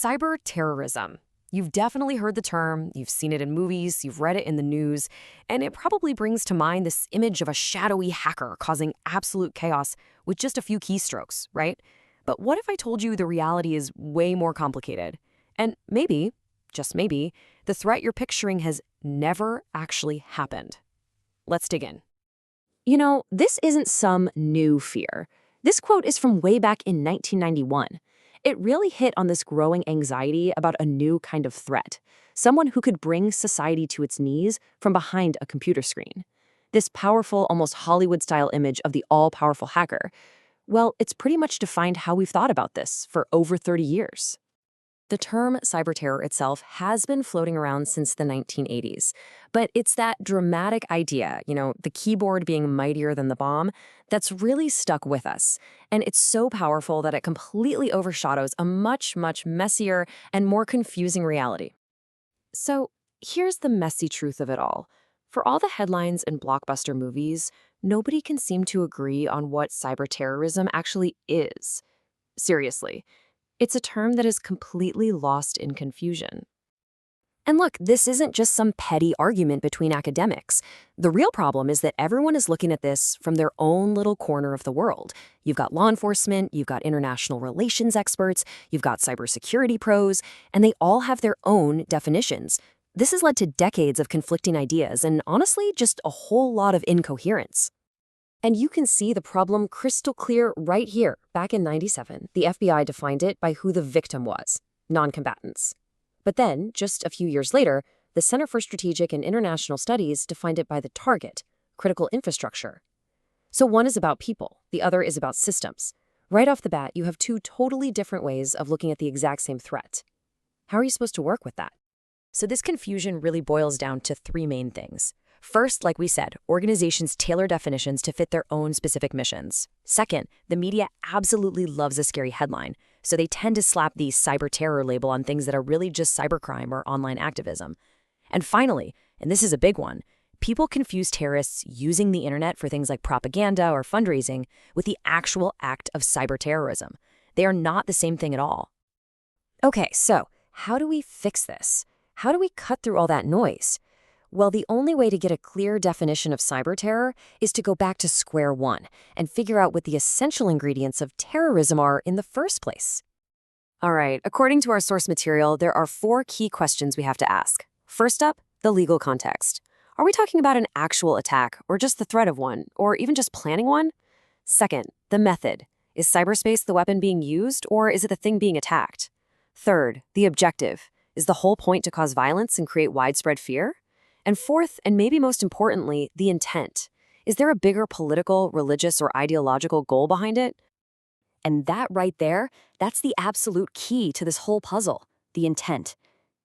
Cyberterrorism. You've definitely heard the term, you've seen it in movies, you've read it in the news, and it probably brings to mind this image of a shadowy hacker causing absolute chaos with just a few keystrokes, right? But what if I told you the reality is way more complicated? And maybe, just maybe, the threat you're picturing has never actually happened. Let's dig in. You know, this isn't some new fear. This quote is from way back in 1991. It really hit on this growing anxiety about a new kind of threat, someone who could bring society to its knees from behind a computer screen. This powerful, almost Hollywood-style image of the all-powerful hacker, well, it's pretty much defined how we've thought about this for over 30 years. The term cyberterror itself has been floating around since the 1980s, but it's that dramatic idea, the keyboard being mightier than the bomb, that's really stuck with us. And it's so powerful that it completely overshadows a much, much messier and more confusing reality. So here's the messy truth of it all. For all the headlines and blockbuster movies, nobody can seem to agree on what cyberterrorism actually is. Seriously. It's a term that is completely lost in confusion. And look, this isn't just some petty argument between academics. The real problem is that everyone is looking at this from their own little corner of the world. You've got law enforcement, you've got international relations experts, you've got cybersecurity pros, and they all have their own definitions. This has led to decades of conflicting ideas and, honestly, just a whole lot of incoherence. And you can see the problem crystal clear right here. Back in '97, the FBI defined it by who the victim was, non-combatants. But then, just a few years later, the Center for Strategic and International Studies defined it by the target, critical infrastructure. So one is about people, the other is about systems. Right off the bat, you have two totally different ways of looking at the exact same threat. How are you supposed to work with that? So this confusion really boils down to three main things. First, like we said, organizations tailor definitions to fit their own specific missions. Second, the media absolutely loves a scary headline, so they tend to slap the cyber terror label on things that are really just cybercrime or online activism. And finally, and this is a big one, people confuse terrorists using the internet for things like propaganda or fundraising with the actual act of cyber terrorism. They are not the same thing at all. Okay, so how do we fix this? How do we cut through all that noise? Well, the only way to get a clear definition of cyber terror is to go back to square one and figure out what the essential ingredients of terrorism are in the first place. All right, according to our source material, there are 4 key questions we have to ask. First up, the legal context. Are we talking about an actual attack, or just the threat of one, or even just planning one? Second, the method. Is cyberspace the weapon being used, or is it the thing being attacked? Third, the objective. Is the whole point to cause violence and create widespread fear? And fourth, and maybe most importantly, the intent. Is there a bigger political, religious, or ideological goal behind it? And that right there, that's the absolute key to this whole puzzle, the intent.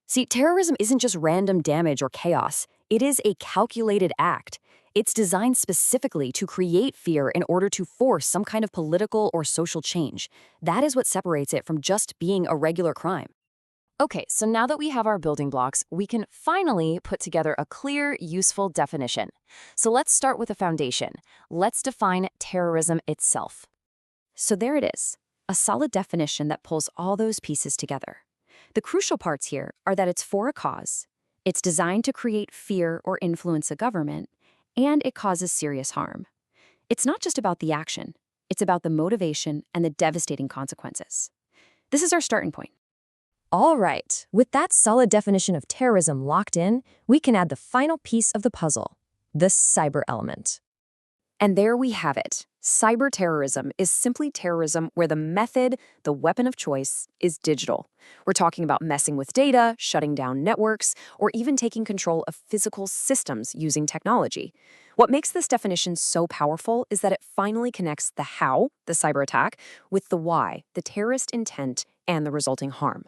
See, terrorism isn't just random damage or chaos. It is a calculated act. It's designed specifically to create fear in order to force some kind of political or social change. That is what separates it from just being a regular crime. Okay, so now that we have our building blocks, we can finally put together a clear, useful definition. So let's start with a foundation. Let's define terrorism itself. So there it is, a solid definition that pulls all those pieces together. The crucial parts here are that it's for a cause, it's designed to create fear or influence a government, and it causes serious harm. It's not just about the action, it's about the motivation and the devastating consequences. This is our starting point. All right, with that solid definition of terrorism locked in, we can add the final piece of the puzzle, the cyber element. And there we have it. Cyber terrorism is simply terrorism where the method, the weapon of choice, is digital. We're talking about messing with data, shutting down networks, or even taking control of physical systems using technology. What makes this definition so powerful is that it finally connects the how, the cyber attack, with the why, the terrorist intent, and the resulting harm.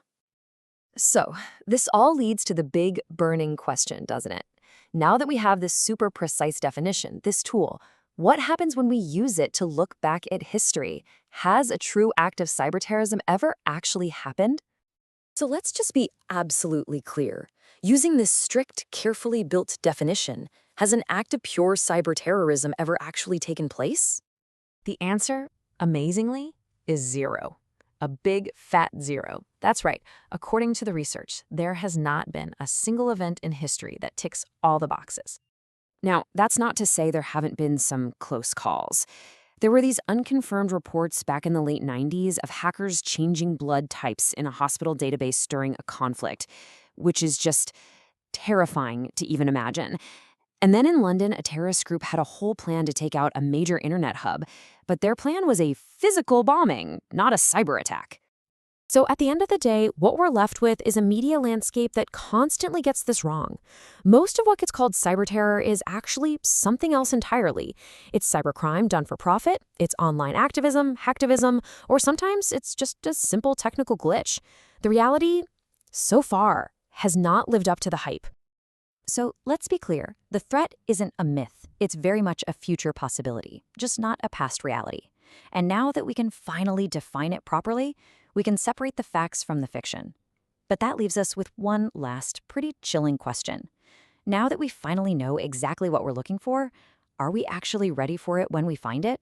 So, this all leads to the big burning question, doesn't it? Now that we have this super precise definition, this tool, what happens when we use it to look back at history? Has a true act of cyberterrorism ever actually happened? So let's just be absolutely clear. Using this strict, carefully built definition, has an act of pure cyberterrorism ever actually taken place? The answer, amazingly, is 0. A big, fat zero. That's right. According to the research, there has not been a single event in history that ticks all the boxes. Now, that's not to say there haven't been some close calls. There were these unconfirmed reports back in the late 90s of hackers changing blood types in a hospital database during a conflict, which is just terrifying to even imagine. And then in London, a terrorist group had a whole plan to take out a major internet hub, but their plan was a physical bombing, not a cyber attack. So at the end of the day, what we're left with is a media landscape that constantly gets this wrong. Most of what gets called cyber terror is actually something else entirely. It's cybercrime done for profit, it's online activism, hacktivism, or sometimes it's just a simple technical glitch. The reality, so far, has not lived up to the hype. So let's be clear, the threat isn't a myth. It's very much a future possibility, just not a past reality. And now that we can finally define it properly, we can separate the facts from the fiction. But that leaves us with one last, pretty chilling question. Now that we finally know exactly what we're looking for, are we actually ready for it when we find it?